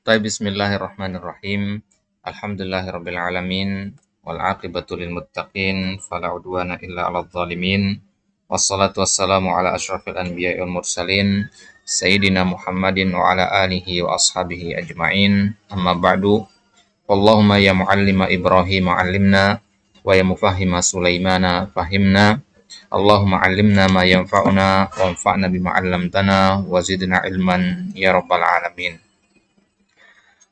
Bismillahirrahmanirrahim. Alhamdulillahirabbil alamin wal aqibatu lil muttaqin fala udwana illa 'alal zalimin. Wassalatu wassalamu ala asyrafil anbiya'i wal mursalin sayyidina Muhammadin wa ala alihi wa ashabihi ajma'in. Amma ba'du. Allahumma ya muallima Ibrahim 'allimna wa ya mufahhima Sulaimana fahimna. Allahumma 'allimna ma yanfa'una wanfa'na bima 'allamtana wa zidna ilman ya rabbal alamin.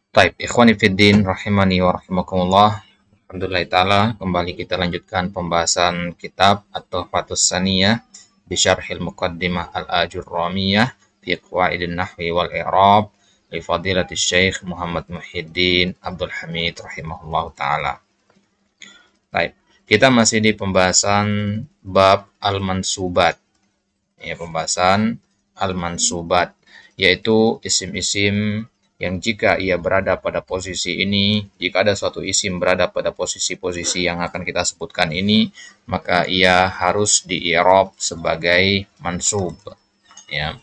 Taib, ikhwani fiddin rahimani wa rahimakumullah. Alhamdulillah ta'ala, kembali kita lanjutkan pembahasan kitab At-Tuhfatus Saniyah bi Syarhil Muqaddimah Al-Ajurramiyah fi Qawaidin Nahwi wal I'rab li Fadilatis Syekh Muhammad Muhyiddin Abdul Hamid rahimahullah ta'ala. Taib, kita masih di pembahasan bab Al-Mansubat. Ya, pembahasan Al-Mansubat, yaitu isim-isim yang jika ia berada pada posisi ini, jika ada suatu isim berada pada posisi-posisi yang akan kita sebutkan ini, maka ia harus di-i'rab sebagai mansub. Ya.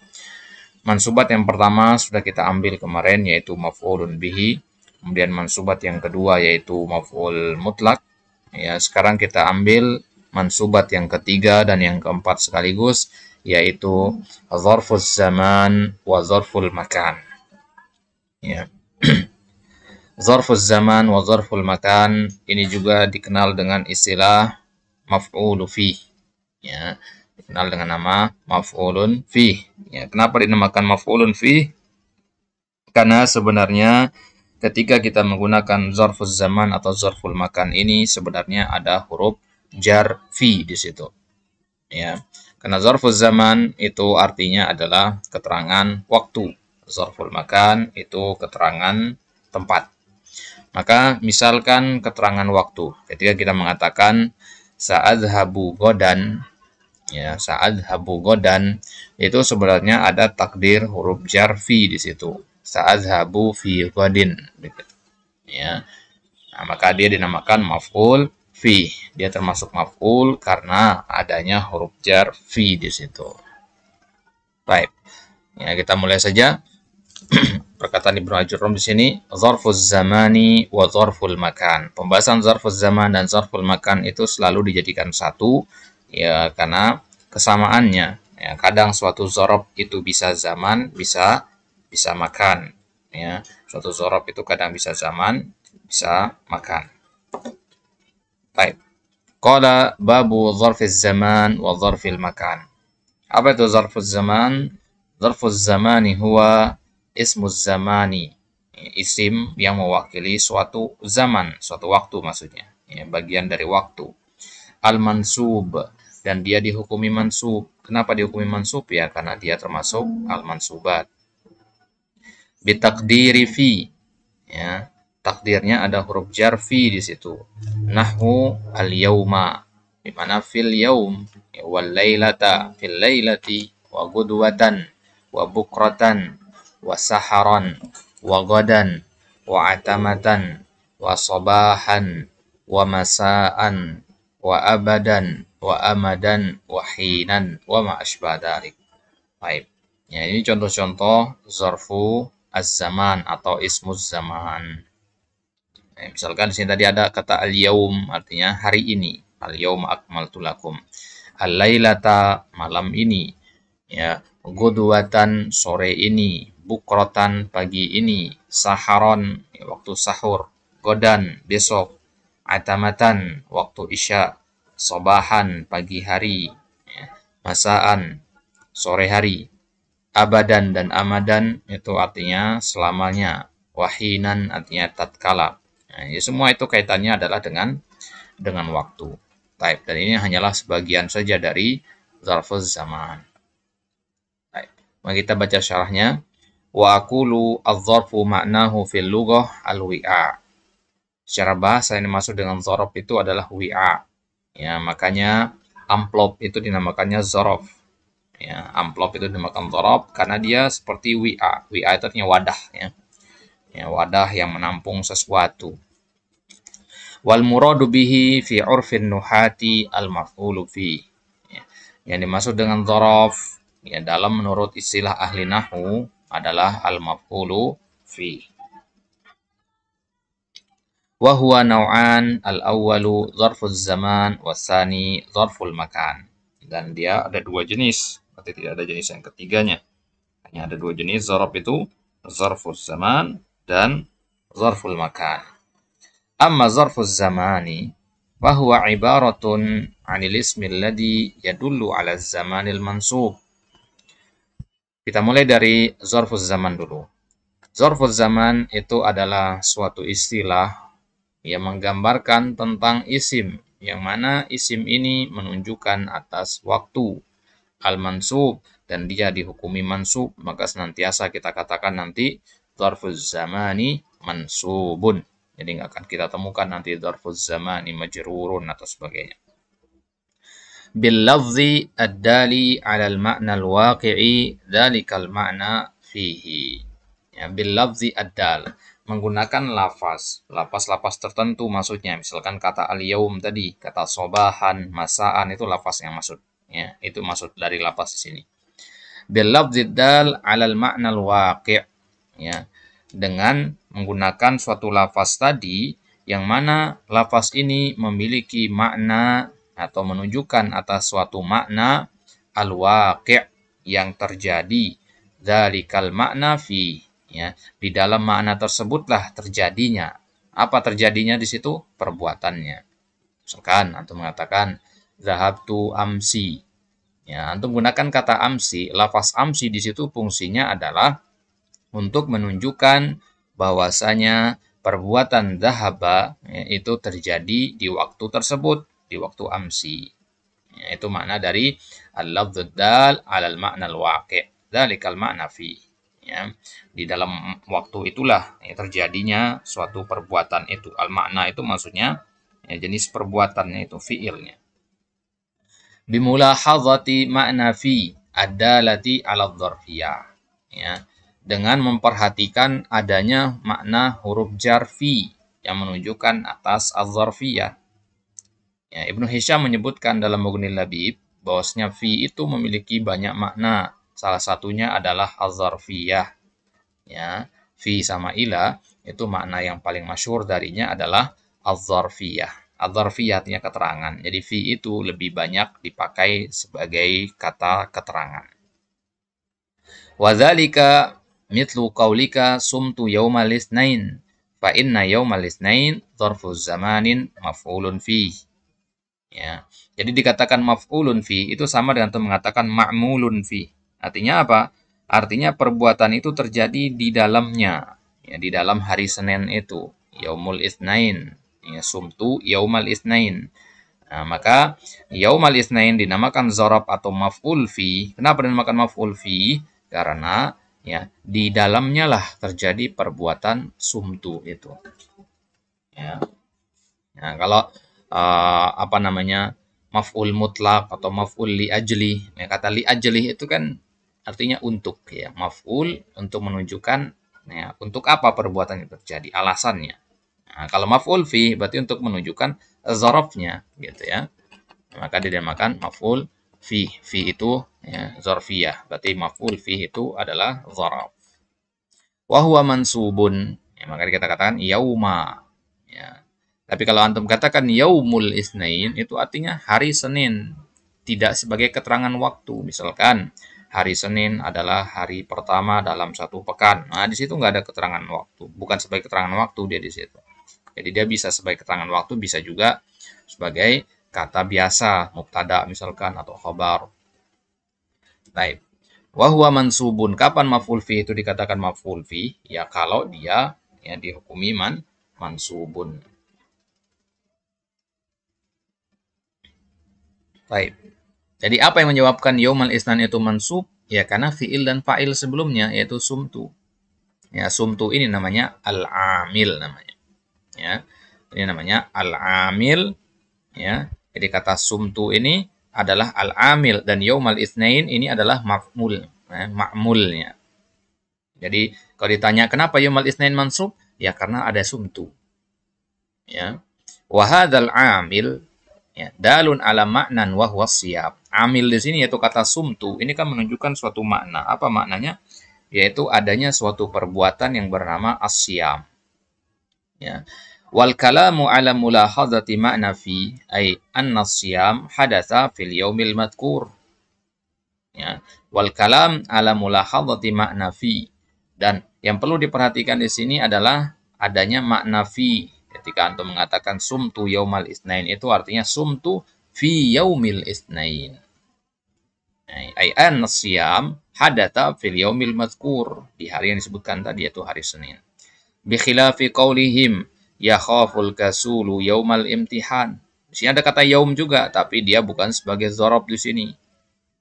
Mansubat yang pertama sudah kita ambil kemarin, yaitu maf'ulun bihi. Kemudian mansubat yang kedua yaitu maf'ul mutlak. Ya, sekarang kita ambil mansubat yang ketiga dan yang keempat sekaligus, yaitu dzarfuz zaman wa dzarful makan. Ya. Dzarfuz zaman wa dzarful makan ini juga dikenal dengan istilah maf'ulu fih. Ya, dikenal dengan nama maf'ulun fih. Ya, kenapa dinamakan maf'ulun fih? Karena sebenarnya ketika kita menggunakan dzarfuz zaman atau dzarful makan ini sebenarnya ada huruf jar fi di situ. Ya. Karena dzarfuz zaman itu artinya adalah keterangan waktu. Dzarful makan itu keterangan tempat. Maka misalkan keterangan waktu, ketika kita mengatakan sa'adhabu godan, ya, sa'adhabu godan itu sebenarnya ada takdir huruf jar fi di situ. Sa'adhabu fi godin, ya. Nah, maka dia dinamakan maf'ul fi. Dia termasuk maf'ul karena adanya huruf jar fi di situ. Baik. Ya, kita mulai saja. Perkataan Ibnu Ajurram di sini, dzarfuz zamani wa dzarful makan. Pembahasan dzarfuz zaman dan dzarful makan itu selalu dijadikan satu, ya, karena kesamaannya. Ya, kadang suatu dzarf itu bisa zaman, bisa makan. Ya, suatu dzarf itu kadang bisa zaman, bisa makan. Baik. Qala babu dzarfiz zaman wa dzarfil makan. Apa itu dzarfuz zaman? Dzarfuz zamani huwa ismuz zamani, isim yang mewakili suatu zaman, suatu waktu maksudnya, ya, bagian dari waktu. Al-mansub, dan dia dihukumi mansub. Kenapa dihukumi mansub? Ya, karena dia termasuk al-mansubat. Bitaqdiri fi, ya, takdirnya ada huruf jar fi di situ. Nahwu al-yauma, di mana fil yaum, wal lailata fil lailati, wa gudwatan, wa bukratan, wa saharan, wa godan, wa atamatan, wa sobahan, wa masaan, wa abadan, wa amadan, wa hinan, wa ma'ashbah dalik. Baik. Ya, ini contoh-contoh zarfu az-zaman atau ismuz zaman. Nah, misalkan di sini tadi ada kata al-yaum, artinya hari ini. Al-yaum akmaltu lakum. Al-lailata, malam ini. Ya, gudwatan, sore ini. Bukrotan, pagi ini. Saharon, ya, waktu sahur. Godan, besok. Atamatan, waktu isya. Sobahan, pagi hari. Ya. Masaan, sore hari. Abadan dan amadan itu artinya selamanya. Wahinan artinya tatkala. Nah, ya, semua itu kaitannya adalah dengan waktu. Taib. Dan ini hanyalah sebagian saja dari zarfuz zaman. Mari kita baca syarahnya. Wa aqulu adz-dzarfu ma'nahu fil lughah al-wi'a. Secara bahasa yang dimaksud dengan dzarf itu adalah wi'a. Ya, makanya amplop itu dinamakannya dzarf. Ya, amplop itu dinamakan dzarf karena dia seperti wi'a. Wi'a itu artinya wadah, ya. Ya, wadah yang menampung sesuatu. Wal muradu bihi fi 'urfin nuhati al-maf'ulu fi. Ya, yang dimaksud dengan dzarf, ya, dalam menurut istilah ahli nahwu adalah al-maf'ulu fi. Wa huwa naw'an, al-awwalu dzarfuz zaman wasani dzarful makan. Dan dia ada dua jenis, berarti tidak ada jenis yang ketiganya. Hanya ada dua jenis dzarf itu, dzarfuz zaman dan dzarful makan. Amma dzarfuz zamani fa huwa ibaratun 'anil ismi alladhi yadullu 'ala zamanil mansub. Kita mulai dari dzarfuz zaman dulu. Dzarfuz zaman itu adalah suatu istilah yang menggambarkan tentang isim, yang mana isim ini menunjukkan atas waktu. Al-mansub, dan dia dihukumi mansub, maka senantiasa kita katakan nanti dzarfuz zamani mansubun. Jadi nggak akan kita temukan nanti dzarfuz zamani majrurun atau sebagainya. Bil lafzi ad-dali 'ala al-ma'na al-waqi'i dzalikal ma'na fihi. Ya, bil lafzi ad-dal, menggunakan lafaz tertentu maksudnya. Misalkan kata al-yaum tadi, kata sobahan, masaan, itu lafaz yang maksud. Ya, itu maksud dari lafaz di sini. Bil lafzi dal 'alal ma'nal waqi'. Ya, dengan menggunakan suatu lafaz tadi yang mana lafaz ini memiliki makna atau menunjukkan atas suatu makna al-waqi' yang terjadi. Dzalikal makna fi. Ya, di dalam makna tersebutlah terjadinya. Apa terjadinya di situ? Perbuatannya. Misalkan antum mengatakan zahabtu amsi. Ya, antum gunakan kata amsi, lafaz amsi di situ fungsinya adalah untuk menunjukkan bahwasanya perbuatan zahaba ya, itu terjadi di waktu tersebut, di waktu amsi. Ya, itu makna dari al-lafdz dal 'alal ma'nal waqi'. Dzalikal ma'na fi. Ya, di dalam waktu itulah ya, terjadinya suatu perbuatan itu. Al-makna itu maksudnya ya, jenis perbuatannya itu fiilnya. Bimulahadzati makna fi ad-dalati 'ala dzarfiyah. Ya, dengan memperhatikan adanya makna huruf jar fi yang menunjukkan atas az-dzarfiyah. Ya, Ibnu Hisham menyebutkan dalam Mughnil Labib bahwasanya fi itu memiliki banyak makna. Salah satunya adalah az-dzarfiyah. Ya, fi sama ila itu makna yang paling masyhur darinya adalah az-dzarfiyah. Az-dzarfiyah artinya keterangan. Jadi fi itu lebih banyak dipakai sebagai kata keterangan. Wa dzalika mithlu qaulika sumtu yaumal itsnain fa inna yaumal itsnain dzarfu zamanin maf'ulun fi. Ya. Jadi dikatakan maf'ulun fi itu sama dengan mengatakan ma'mulun fi. Artinya apa? Artinya perbuatan itu terjadi di dalamnya, ya, di dalam hari Senin itu, yaumul itsnain, ya, sumtu yaumal itsnain. Nah, maka yaumal itsnain dinamakan dzaraf atau maf'ul fi. Kenapa dinamakan maf'ul fi? Karena ya di dalamnya lah terjadi perbuatan sumtu itu. Ya. Nah, kalau apa namanya maf'ul mutlak atau maf'ul li ajli, ya, kata li ajli itu kan artinya untuk, ya, maf'ul untuk menunjukkan ya, untuk apa perbuatan itu terjadi, alasannya. Nah, kalau maf'ul fi berarti untuk menunjukkan zarafnya, gitu ya. Maka dinamakan maf'ul fi. Fi itu ya, zarfiyah. Berarti maf'ul fi itu adalah zaraf. Wa huwa mansubun. Ya, maka kita katakan yauma. Ya. Tapi kalau antum katakan yaumul itsnain itu artinya hari Senin, tidak sebagai keterangan waktu. Misalkan hari Senin adalah hari pertama dalam satu pekan. Nah, di situ nggak ada keterangan waktu, bukan sebagai keterangan waktu dia di situ. Jadi dia bisa sebagai keterangan waktu, bisa juga sebagai kata biasa, mubtada misalkan atau khabar. Baik. Wa huwa mansubun. Kapan maf'ul fi itu dikatakan maf'ul fi? Ya kalau dia ya dihukumi mansubun. Baik. Jadi apa yang menyebabkan yaumal isnan itu mansub? Ya karena fi'il dan fa'il sebelumnya yaitu sumtu. Ya, sumtu ini namanya al-amil namanya. Ya. Ini namanya al-amil, ya. Jadi kata sumtu ini adalah al-amil dan yaumal itsnain ini adalah maf'ul, ya, ma'mulnya. Jadi kalau ditanya kenapa yaumal itsnain mansub? Ya karena ada sumtu. Ya. Wa hadzal amil ya, dalun ala maknan wa huwa siyam. Amil di sini yaitu kata sumtu. Ini kan menunjukkan suatu makna. Apa maknanya? Yaitu adanya suatu perbuatan yang bernama asyam. Ya. Wal kalamu ala mulahadzati ma'na fi ay anna siyam hadatsa fil yaumil madhkur. Ya, wal kalam ala mulahadzati ma'na fi, dan yang perlu diperhatikan di sini adalah adanya makna fi. Ketika antum mengatakan sumtu yaumal isnain, itu artinya sumtu fi yaumil isnain. Ay an siyam hadatsa fil yaumil madhkur, di hari yang disebutkan tadi yaitu hari Senin. Bi khilafi qaulihim yakhaful kasulu yaumal imtihan. Di sini ada kata yaum juga, tapi dia bukan sebagai dzarab di sini.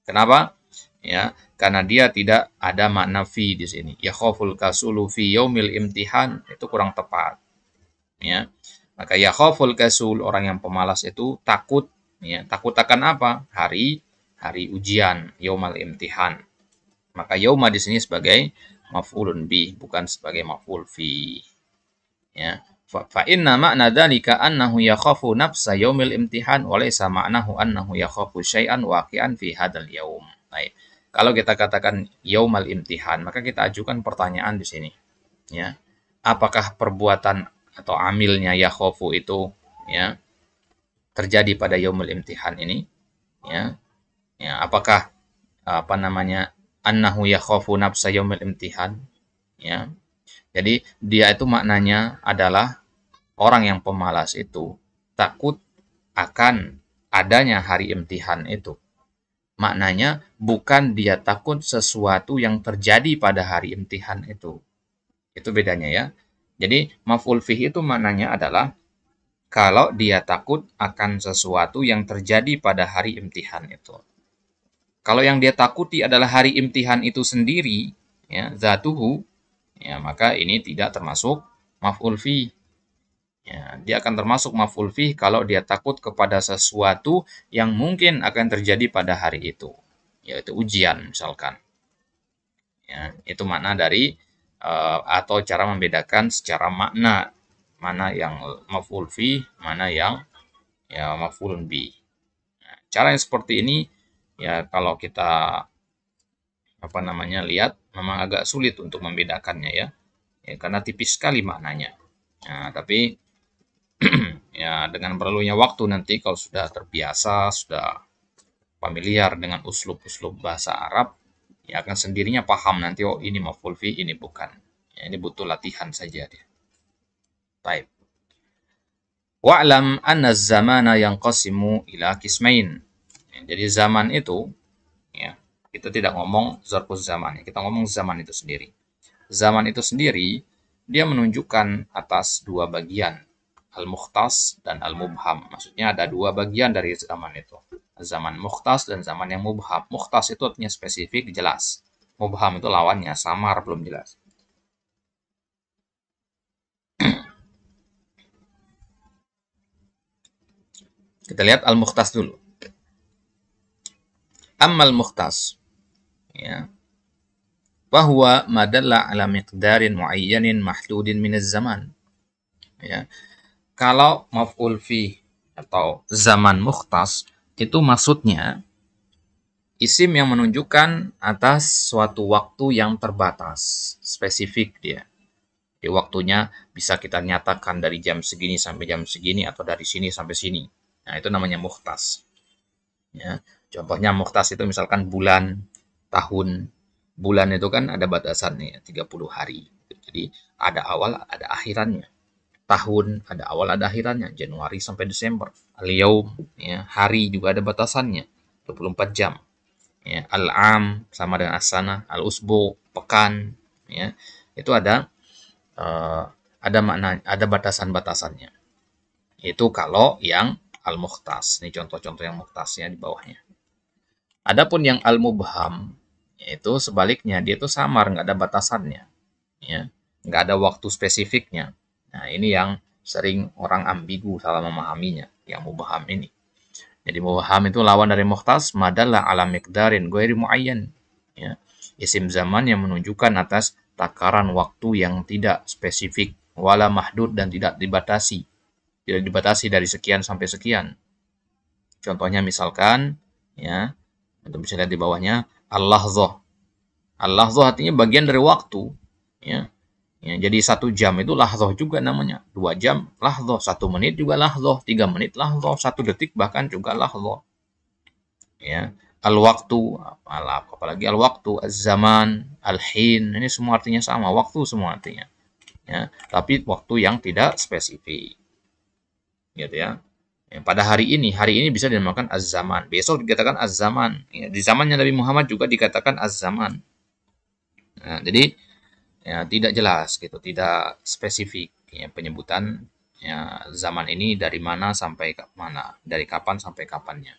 Kenapa? Ya, karena dia tidak ada makna fi di sini. Yakhaful kasulu fi yaumil imtihan, itu kurang tepat. Ya. Maka yakhaful kasul, orang yang pemalas itu takut, ya, takut akan apa? Hari ujian, yaumal imtihan. Maka yauma di sini sebagai maf'ulun bih, bukan sebagai maf'ul fi. Ya. Fa inna ma'na dzalika annahu yakhafu nafsa yaumil imtihan wa laysa ma'nahu annahu yakhafu syai'an waqi'an fi hadzal yaum. Baik. Kalau kita katakan yaumal imtihan, maka kita ajukan pertanyaan di sini. Ya. Apakah perbuatan atau amilnya yakhafu itu, ya, terjadi pada yaumul imtihan ini? Ya. Ya, apakah annahu yakhafu nafsa yaumil imtihan? Ya. Jadi dia itu maknanya adalah orang yang pemalas itu takut akan adanya hari imtihan itu. Maknanya bukan dia takut sesuatu yang terjadi pada hari imtihan itu. Itu bedanya ya. Jadi maf'ul fihi itu maknanya adalah kalau dia takut akan sesuatu yang terjadi pada hari imtihan itu. Kalau yang dia takuti adalah hari imtihan itu sendiri, ya, zatuhu, ya, maka ini tidak termasuk maf'ul fihi. Ya, dia akan termasuk maf'ul fih kalau dia takut kepada sesuatu yang mungkin akan terjadi pada hari itu, yaitu ujian misalkan. Ya, itu makna dari atau cara membedakan secara makna, mana yang maf'ul fih, mana yang ya maf'ulun bih. Nah, cara yang seperti ini ya kalau kita lihat memang agak sulit untuk membedakannya ya, karena tipis sekali maknanya. Nah, tapi ya dengan berlalunya waktu nanti kalau sudah terbiasa, sudah familiar dengan uslub-uslub bahasa Arab, ya akan sendirinya paham nanti, oh ini maf'ul fi, ini bukan. Ya, ini butuh latihan saja dia. Baik. Wa'lam anna zamana yanqasimu ila qismain. Ya, jadi zaman itu, ya, kita tidak ngomong zarfuz zaman, kita ngomong zaman itu sendiri. Zaman itu sendiri dia menunjukkan atas dua bagian, al-mukhtas dan al-mubham. Maksudnya ada dua bagian dari zaman itu. Zaman mukhtas dan zaman yang mubham. Mukhtas itu artinya spesifik, jelas. Mubham itu lawannya, samar, belum jelas. Kita lihat al-mukhtas dulu. Ammal mukhtas, ya, bahwa madalla ala miqdarin muayyanin mahdudin minaz zaman. Ya. Kalau maf'ul fi atau zaman mukhtas itu maksudnya isim yang menunjukkan atas suatu waktu yang terbatas, spesifik dia. Di waktunya bisa kita nyatakan dari jam segini sampai jam segini atau dari sini sampai sini. Nah, itu namanya mukhtas. Ya. Contohnya mukhtas itu misalkan bulan, tahun. Bulan itu kan ada batasannya, 30 hari. Jadi ada awal, ada akhirannya. Tahun ada awal ada akhirannya, Januari sampai Desember. Al-yaum, ya, hari juga ada batasannya, 24 jam. Ya, al-am sama dengan as-sana, al-usbu, pekan, ya. Itu ada makna, ada batasan-batasannya. Itu kalau yang al-mukhtas. Ini contoh-contoh yang mukhtasnya di bawahnya. Adapun yang al-mubham, yaitu sebaliknya, dia itu samar, nggak ada batasannya, ya, nggak ada waktu spesifiknya. Nah, ini yang sering orang ambigu salah memahaminya, yang mubham ini. Jadi mubham itu lawan dari mukhtas, madalla ala miqdarin ghairi muayyan. Ya. Isim zaman yang menunjukkan atas takaran waktu yang tidak spesifik, wala mahdud dan tidak dibatasi. Tidak dibatasi dari sekian sampai sekian. Contohnya misalkan, ya, untuk bisa lihat di bawahnya, al-lahzah. Al-lahzah artinya bagian dari waktu, ya. Ya, jadi 1 jam itu lahdoh juga namanya. 2 jam lahdoh, 1 menit juga lahdoh, 3 menit lahdoh, 1 detik bahkan juga lahdoh. Ya, al-waktu, apalagi al-waktu, az-zaman, al-hin, ini semua artinya sama, waktu semua artinya. Ya, tapi waktu yang tidak spesifik. Gitu ya. Ya, pada hari ini bisa dinamakan az-zaman. Besok dikatakan az-zaman. Ya, di zamannya Nabi Muhammad juga dikatakan az-zaman. Nah, jadi ya, tidak jelas gitu, tidak spesifik ya, penyebutan ya, zaman ini dari mana sampai mana, dari kapan sampai kapannya.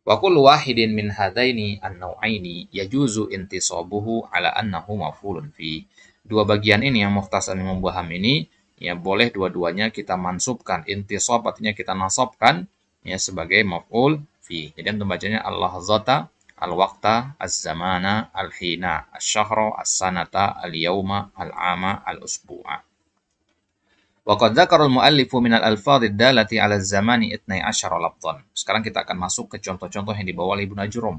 Wa kullu wahidin min hadaini an-nau'aini yajuzu intisabuhu ala annahu maf'ulun fi. Dua bagian ini yang mukhtasar dan mubham ini ya boleh dua-duanya kita mansubkan. Intisab artinya kita nasabkan ya sebagai maf'ul fi. Jadi antum bacanya al-lahzata, al-waqta, az-zamana, al-hina, asy-syahra, as-sanata, al-yauma, al-ama, al-usbu'a. Wa qad dzakara al-mu'allifu min al-alfadz ad-dallati 'ala az-zamani 12 lafdhan. Sekarang kita akan masuk ke contoh-contoh yang dibawa oleh Ibnu Ajurum.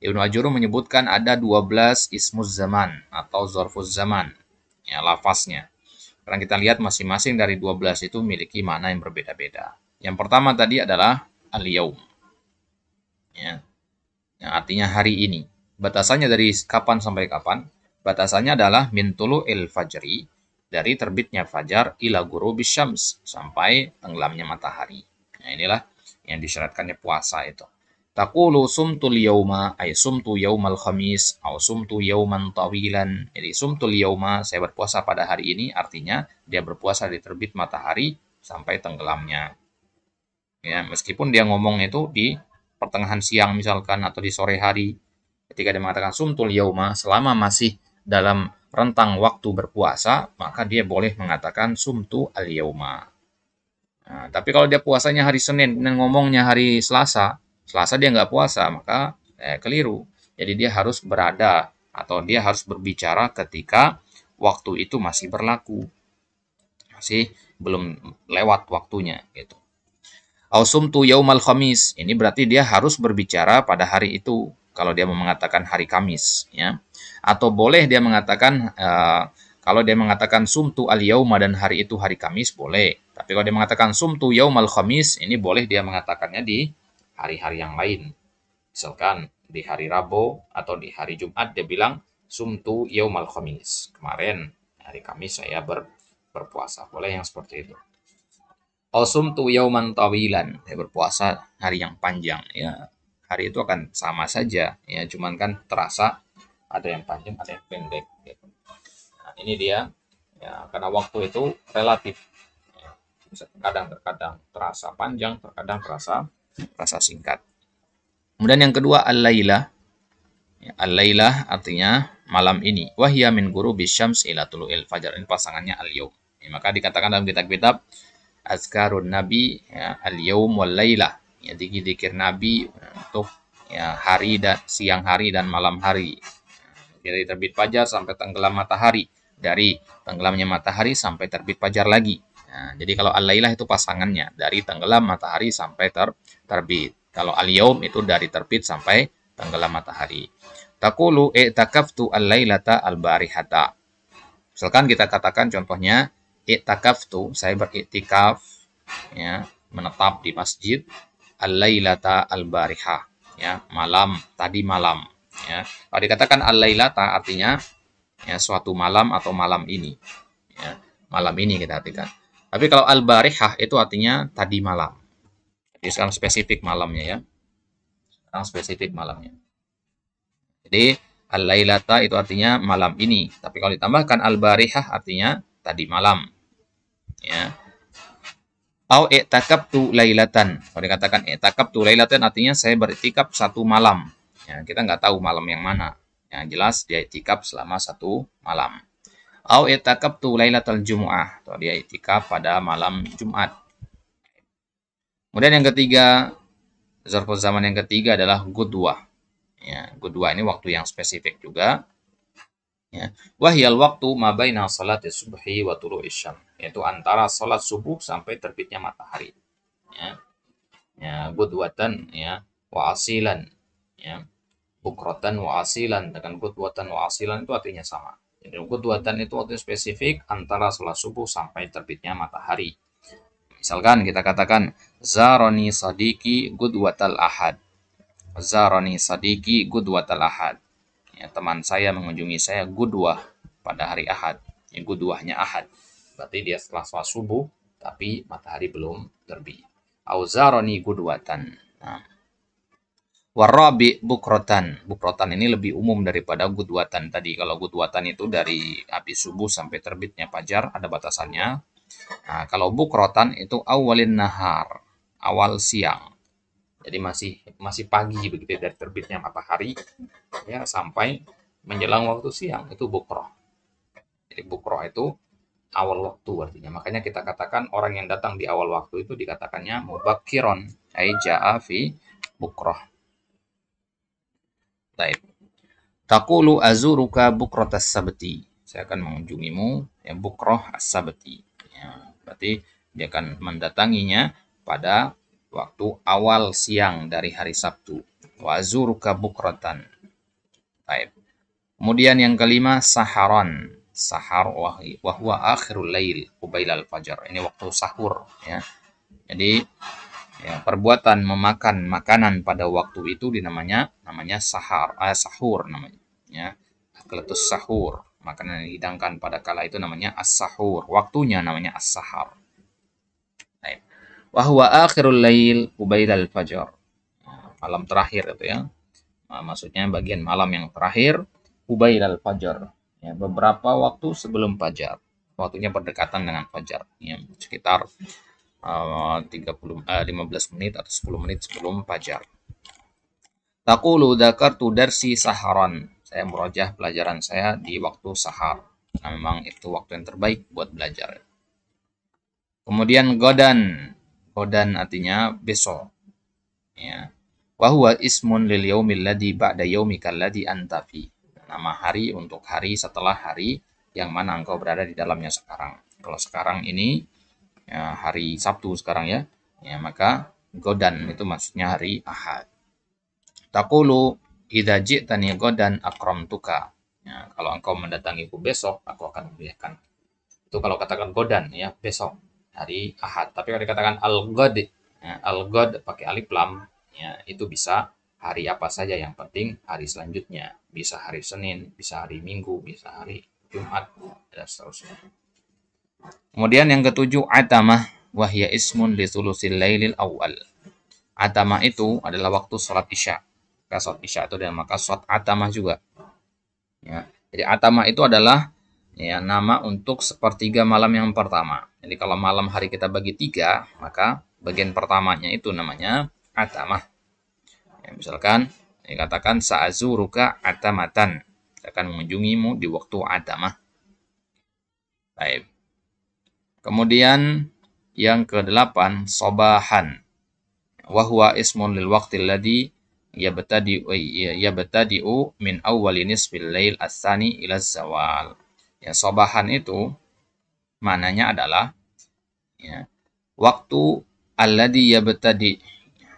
Ibnu Ajurum menyebutkan ada 12 ismuz zaman atau zarfuz zaman. Ya, lafaznya. Sekarang kita lihat masing-masing dari 12 itu memiliki makna yang berbeda-beda. Yang pertama tadi adalah al-yaum. Ya. Yang artinya hari ini. Batasannya dari kapan sampai kapan? Batasannya adalah min tulu'il fajri, dari terbitnya fajar ila ghurubis syams, sampai tenggelamnya matahari. Nah, inilah yang disyaratkannya puasa itu. Taqulu sumtul yauma ay sumtu yaumal khamis au sumtu yauman tawilan. Jadi sumtul yauma, saya berpuasa pada hari ini, artinya dia berpuasa dari terbit matahari sampai tenggelamnya. Ya, meskipun dia ngomong itu di pertengahan siang misalkan atau di sore hari. Ketika dia mengatakan sumtul yauma, selama masih dalam rentang waktu berpuasa, maka dia boleh mengatakan sumtu al yauma. Nah, tapi kalau dia puasanya hari Senin dan ngomongnya hari Selasa, Selasa dia nggak puasa, maka keliru. Jadi dia harus berada atau dia harus berbicara ketika waktu itu masih berlaku, masih belum lewat waktunya gitu. Ausumtu yaumal khamis, ini berarti dia harus berbicara pada hari itu kalau dia mau mengatakan hari Kamis ya. Atau boleh dia mengatakan kalau dia mengatakan sumtu al yauma dan hari itu hari Kamis boleh. Tapi kalau dia mengatakan sumtu yaumal khamis, ini boleh dia mengatakannya di hari-hari yang lain. Misalkan di hari Rabu atau di hari Jumat dia bilang sumtu yaumal khamis. Kemarin hari Kamis saya berpuasa. Boleh yang seperti itu. Ausumtu yauman tawilan, ya berpuasa hari yang panjang ya. Hari itu akan sama saja ya, cuman kan terasa ada yang panjang, ada yang pendek gitu. Nah, ini dia ya, karena waktu itu relatif. Ya. Terkadang terasa panjang, terkadang terasa singkat. Kemudian yang kedua al-lailah. Ya, al-lailah artinya malam ini. Wahya min ghurubis syams ila tulu'il fajar. Ini pasangannya al-yaum. Ya, maka dikatakan dalam kitab-kitab azkarun nabi ya, al-yaum wal lailah, ya zikir nabi untuk ya hari dan siang hari dan malam hari, dari terbit fajar sampai tenggelam matahari, dari tenggelamnya matahari sampai terbit fajar lagi. Nah, jadi kalau al-lailah itu pasangannya dari tenggelam matahari sampai terbit. Kalau al-yaum itu dari terbit sampai tenggelam matahari. Taqulu i'takaftu al-lailata al-barihata. Misalkan kita katakan contohnya i'takaftu, saya beriktikaf ya, menetap di masjid al-lailata al-bariha ya, tadi malam ya. Kalau dikatakan al-lailata artinya ya suatu malam atau malam ini ya, malam ini kita artikan. Tapi kalau al-bariha itu artinya tadi malam. Jadi sekarang spesifik malamnya ya. Sekarang spesifik malamnya. Jadi al-lailata itu artinya malam ini. Tapi kalau ditambahkan al-barihah artinya tadi malam. Ya. Au i'takabtu lailatan. Kalau dikatakan i'takabtu lailatan artinya saya beriktikaf satu malam. Ya, kita nggak tahu malam yang mana. Yang jelas dia iktikaf selama satu malam. Au i'takabtu lailatal jumu'ah. Atau dia iktikaf pada malam Jumat. Kemudian yang ketiga, zarful zaman yang ketiga adalah gudwah. Ya, gudwah ini waktu yang spesifik juga. Ya. Wahyal waktu mabaina salat subhi wa tulu'is syam, yaitu antara salat subuh sampai terbitnya matahari. Ya. Ya, gudwatan ya, wa asilan ya. Bukratan wa asilan, dengan gudwatan wa asilan itu artinya sama. Jadi qudwatan itu waktu spesifik antara sholat subuh sampai terbitnya matahari. Misalkan kita katakan zaroni sadiki qudwatal ahad. Zaroni sadiki qudwatal ahad. Ya, teman saya mengunjungi saya qudwah pada hari Ahad. Ya, qudwahnya Ahad. Berarti dia setelah sholat subuh tapi matahari belum terbit. Au zaroni qudwatan. Nah, warabi bukrotan. Bukrotan ini lebih umum daripada gudwatan tadi. Kalau gudwatan itu dari habis subuh sampai terbitnya fajar, ada batasannya. Nah, kalau bukrotan itu awalin nahar, awal siang. Jadi masih pagi begitu dari terbitnya matahari ya sampai menjelang waktu siang itu bukroh. Jadi bukroh itu awal waktu artinya. Makanya kita katakan orang yang datang di awal waktu itu dikatakannya mubakiron, ai ja'a fi bukroh. Baik. Taqulu azuruka bukrotas sabti. Saya akan mengunjungimu ya bukroh as-sabti. Ya, berarti dia akan mendatanginya pada waktu awal siang dari hari Sabtu. Wa azuruka bukrotan. Baik. Kemudian yang kelima saharon. Sahar wahwa akhirul lail qubailal fajar. Ini waktu sahur ya. Jadi ya, perbuatan memakan makanan pada waktu itu namanya sahur namanya ya. Akletus sahur, makanan yang dihidangkan pada kala itu namanya as-sahur, waktunya namanya as-sahar. Baik. Wa huwa akhirul lail qubailal fajar. Malam terakhir itu ya. Maksudnya bagian malam yang terakhir qubailal fajar. Ya, beberapa waktu sebelum fajar. Waktunya berdekatan dengan fajar. Ya, sekitar 15 menit atau 10 menit sebelum fajar. Taqulu dzakartu darsi saharan. Saya merojah pelajaran saya di waktu sahar. Nah, memang itu waktu yang terbaik buat belajar. Kemudian godan. Godan artinya besok. Ya. Wa huwa ismun lil yaumil ladzi ba'da yaumikal ladzi anta fi. Nama hari untuk hari setelah hari yang mana engkau berada di dalamnya sekarang. Kalau sekarang ini ya, hari Sabtu sekarang ya, maka godan itu maksudnya hari Ahad. Taqulu idza ji'tani godan akramtuka. Ya, kalau engkau mendatangiku besok, aku akan memuliakan. Itu kalau katakan godan ya, besok hari Ahad. Tapi kalau dikatakan al-god, ya, al-god pakai alif lam, ya, itu bisa hari apa saja, yang penting hari selanjutnya. Bisa hari Senin, bisa hari Minggu, bisa hari Jumat, dan seterusnya. Kemudian yang ketujuh atamah wahya ismun li thulusil lailil awal. Atamah itu adalah waktu sholat isya. Sholat isya itu dan maka sholat atamah juga. Ya. Jadi atamah itu adalah ya, nama untuk sepertiga malam yang pertama. Jadi kalau malam hari kita bagi tiga, maka bagian pertamanya itu namanya atamah. Ya, misalkan dikatakan sa'azuruka atamatan. Saya akan mengunjungimu di waktu atamah. Baik. Kemudian yang ke-8 sobahan. Wahwa ismun lil waqtil ladzi yabtadi'u min awwali nisfil lail ats-tsani ila zawal. Ya, sobahan itu maknanya adalah ya, waktu alladzi yabtadi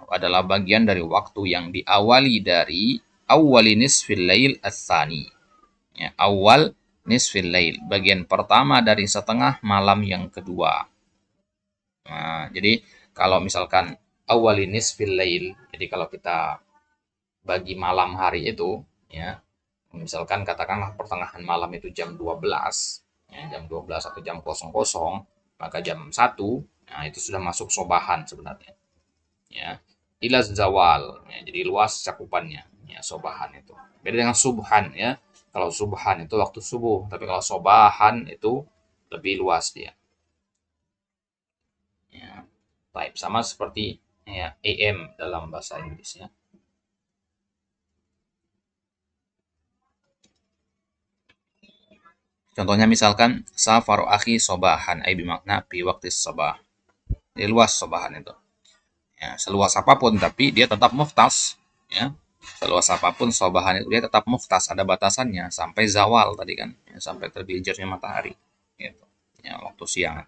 adalah bagian dari waktu yang diawali dari awwali nisfil lail ats-tsani. Ya, awal nisfil lail, bagian pertama dari setengah malam yang kedua. Nah, jadi kalau misalkan awali nisfil lail, jadi kalau kita bagi malam hari itu, ya, misalkan katakanlah pertengahan malam itu jam 12, ya, jam 12 atau jam 00, maka jam 1, nah itu sudah masuk sobahan sebenarnya. Ya, ila zawal, ya, jadi luas cakupannya, ya, sobahan itu. Beda dengan subhan ya. Kalau subhan itu waktu subuh, tapi kalau sobahan itu lebih luas dia. Ya, baik, sama seperti ya, AM dalam bahasa Inggris ya. Contohnya misalkan safaru akhi sobahan, ay bimakna fi waktu sobah. Jadi luas sobahan itu. Ya, seluas apapun tapi dia tetap muftas ya. Seluas apapun sobahan itu dia tetap muftas, ada batasannya sampai zawal tadi kan, ya, sampai terbijirnya matahari gitu. Ya, waktu siang.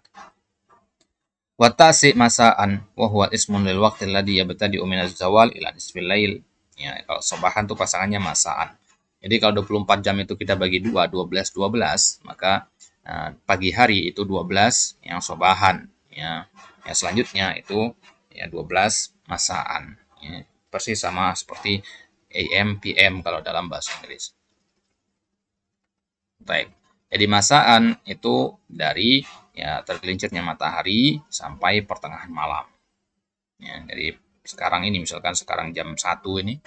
Watasi masaan wa huwa ismun lil waqti alladhi yabtadi'u min az-zawal ila nisfil lail. Ya, kalau sobahan tuh pasangannya masaan. Jadi kalau 24 jam itu kita bagi 2, 12, maka pagi hari itu 12 yang sobahan. Ya, ya selanjutnya itu ya 12 masaan. Ya, persis sama seperti AM, PM kalau dalam bahasa Inggris. Baik. Jadi masaan itu dari ya tergelincirnya matahari sampai pertengahan malam. Ya, dari sekarang ini misalkan sekarang jam 1 ini,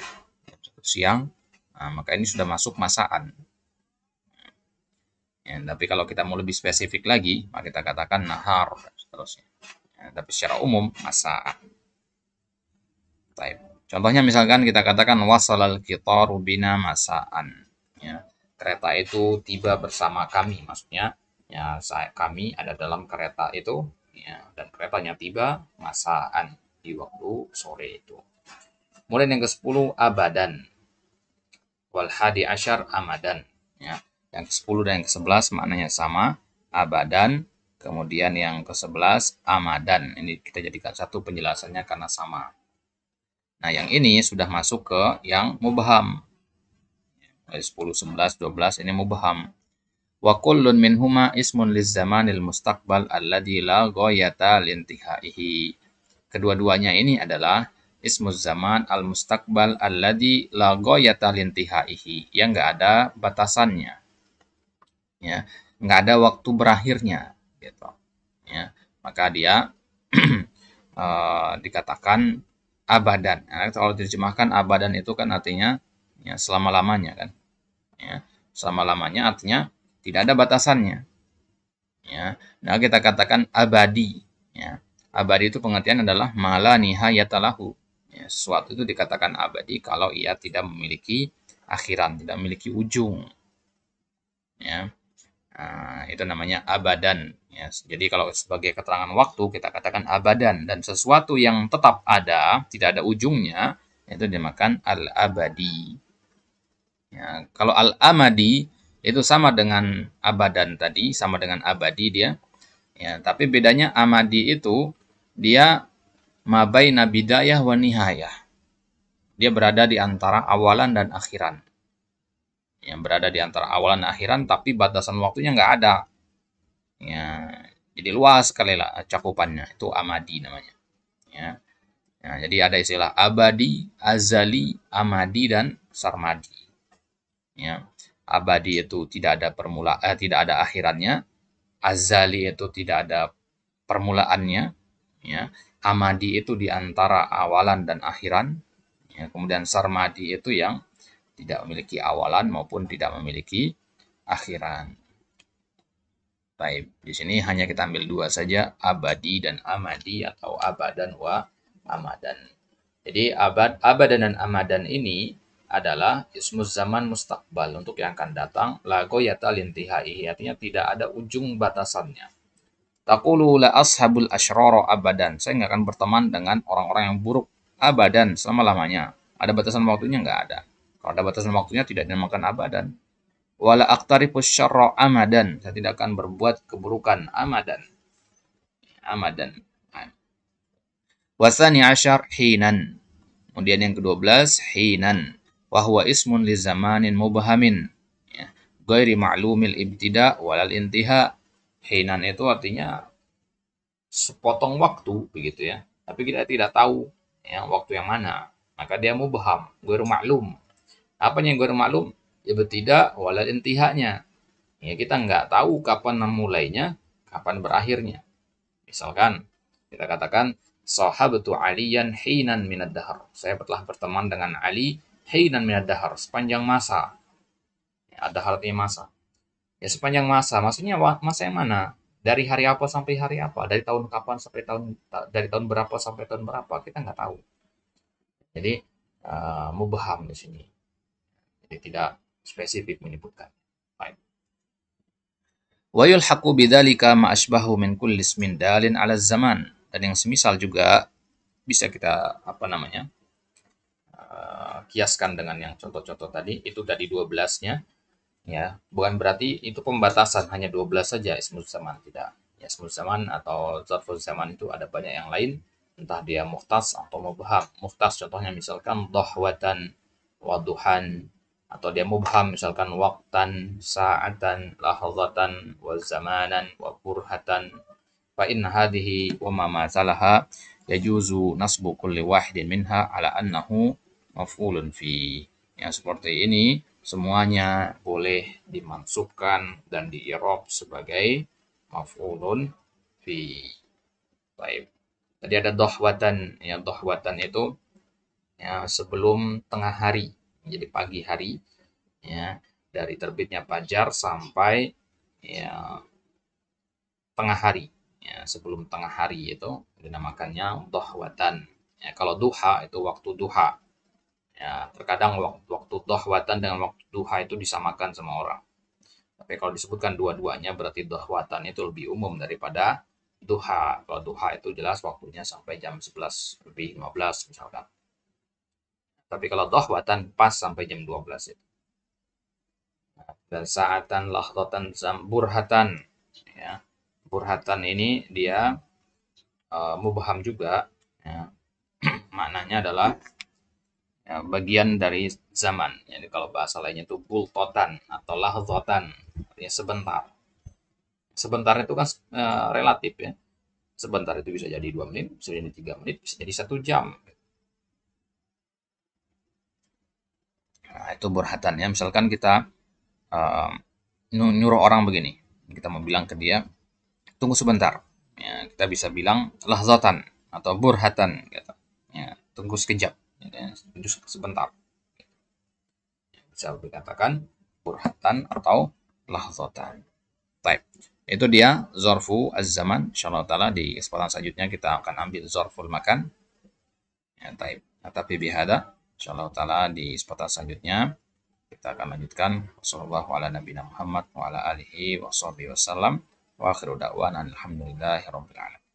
jam 1 siang, nah, maka ini sudah masuk masaan. Ya, tapi kalau kita mau lebih spesifik lagi, maka kita katakan nahar dan seterusnya. Ya, tapi secara umum masaan. Baik. Contohnya misalkan kita katakan wasalal qitaru bina masaan. Ya, kereta itu tiba bersama kami, maksudnya ya kami ada dalam kereta itu, ya, dan keretanya tiba masaan di waktu sore itu. Kemudian yang ke-10 abadan, wal hadi asyar amadan. Ya, yang ke-10 dan yang ke-11 maknanya sama, abadan. Kemudian yang ke-11 amadan. Ini kita jadikan satu penjelasannya karena sama. Nah, yang ini sudah masuk ke yang mubham. 10, 11, 12 ini mubham. Wa kullun minhuma ismun lizzamanil mustaqbal alladhi la ghayata lintihaihi. Kedua-duanya ini adalah ismuz zaman al-mustaqbal alladhi la ghayata lintihaihi, yang enggak ada batasannya. Ya, enggak ada waktu berakhirnya gitu. Ya, maka dia dikatakan abadan. Nah, kalau diterjemahkan abadan itu kan artinya ya selama-lamanya kan. Ya, selama-lamanya artinya tidak ada batasannya. Ya, nah kita katakan abadi. Ya, abadi itu pengertian adalah mala nihayatalahu. Ya, sesuatu itu dikatakan abadi kalau ia tidak memiliki akhiran, tidak memiliki ujung. Ya, nah, itu namanya abadan. Ya, jadi kalau sebagai keterangan waktu kita katakan abadan, dan sesuatu yang tetap ada, tidak ada ujungnya, itu dinamakan al-abadi. Ya, kalau al-amadi itu sama dengan abadan tadi, sama dengan abadi dia. Ya, tapi bedanya amadi itu dia mabaina bidayah wa nihayah. Dia berada di antara awalan dan akhiran. Yang berada di antara awalan dan akhiran, tapi batasan waktunya nggak ada. Ya, jadi luas sekali lah cakupannya. Itu amadi namanya. Ya. Ya, jadi ada istilah abadi, azali, amadi, dan sarmadi. Ya. Abadi itu tidak ada akhirannya. Azali itu tidak ada permulaannya. Ya. Amadi itu di antara awalan dan akhiran. Ya. Kemudian sarmadi itu yang tidak memiliki awalan maupun tidak memiliki akhiran. Baik, di sini hanya kita ambil dua saja, abadi dan amadi atau abadan wa amadan. Jadi abadan dan amadan ini adalah ismuz zaman mustaqbal untuk yang akan datang, la ghayata lintihaihi, artinya tidak ada ujung batasannya. Taqulu la ashabul asyrara abadan. Saya nggak akan berteman dengan orang-orang yang buruk abadan selama-lamanya. Ada batasan waktunya nggak ada. Kalau ada batasan waktunya tidak dinamakan abadan. Wala aqtarifus syarra amadan. Saya tidak akan berbuat keburukan amadan. Amadan. Wasani asyar hinan. Kemudian yang ke-12 hinan. Wahwa ismun li zamanin mubhamin. Ya. Ghairi ma'lumil ibtida walal intiha. Hinan itu artinya sepotong waktu begitu ya. Tapi kita tidak tahu ya waktu yang mana. Maka dia mubham, ghairu ma'lum. Apa yang ghairu ma'lum? Ya ibtida walal intihanya. Ya, kita nggak tahu kapan mulainya, kapan berakhirnya. Misalkan, kita katakan, sahabatu aliyan hinan minad dahar. Saya telah berteman dengan Ali hinan minad dahar, sepanjang masa. Ya, dahar artinya masa. Ya, sepanjang masa. Maksudnya masa yang mana? Dari hari apa sampai hari apa? Dari tahun kapan sampai dari tahun berapa sampai tahun berapa? Kita nggak tahu. Jadi, mubham di sini. Jadi tidak spesifik menyebutkan. Baik. Wa yulhaqu bidzalika ma asbahu min kulli ismin dalin 'ala zaman. Dan yang semisal juga bisa kita kiaskan dengan yang contoh-contoh tadi, itu dari 12-nya ya. Bukan berarti itu pembatasan hanya 12 saja ismul zaman, tidak. Ya, ismul zaman atau zarful zaman itu ada banyak yang lain, entah dia mukhtas atau mubham. Mukhtas contohnya misalkan dhahwatan, waduhan, atau dia mubham misalkan waktan, sa'atan, lahazatan, wa zamanan, wa burhatan, fa in hadhihi wa ma masalaha yajuzu nasbu kulli wahidin minha ala annahu maf'ulun fi. Yang seperti ini semuanya boleh dimansubkan dan di-i'rab sebagai maf'ulun fi. Baik. Tadi ada dohwatan, ya dohwatan itu ya sebelum tengah hari, jadi pagi hari, ya dari terbitnya fajar sampai ya tengah hari. Ya, sebelum tengah hari itu dinamakannya dohwatan. Ya, kalau duha itu waktu duha. Ya, terkadang waktu dohwatan dengan waktu duha itu disamakan sama orang. Tapi kalau disebutkan dua-duanya berarti dohwatan itu lebih umum daripada duha. Kalau duha itu jelas waktunya sampai jam 11 lebih 15 misalkan. Tapi kalau dohwatan pas sampai jam 12 itu. Dan saatan, lahdatan, burhatan. Ya. Burhatan ini dia mubham juga. Ya. Maknanya adalah ya, bagian dari zaman. Jadi kalau bahasa lainnya itu bultotan atau lahzotan. Artinya sebentar. Sebentar itu kan relatif ya. Sebentar itu bisa jadi 2 menit, bisa jadi 3 menit, bisa jadi 1 jam. Nah, itu burhatan ya. Misalkan kita uh, nyuruh orang begini. Kita mau bilang ke dia, tunggu sebentar. Ya, kita bisa bilang lahzatan atau burhatan. Gitu. Ya, tunggu sekejap. Ya, tunggu sebentar. Bisa dikatakan burhatan atau lahzatan. Baik. Itu dia zorfu az-zaman. Insyaallah taala di kesempatan selanjutnya kita akan ambil zorful makan. Ya, taib. Nah, tapi bihada insyaallah taala di kesempatan selanjutnya kita akan lanjutkan. Wassallallahu ala nabiyina Muhammad wa ala alihi wa sahbihi wasallam. Wa akhiru da'wana alhamdulillahi rabbil alamin.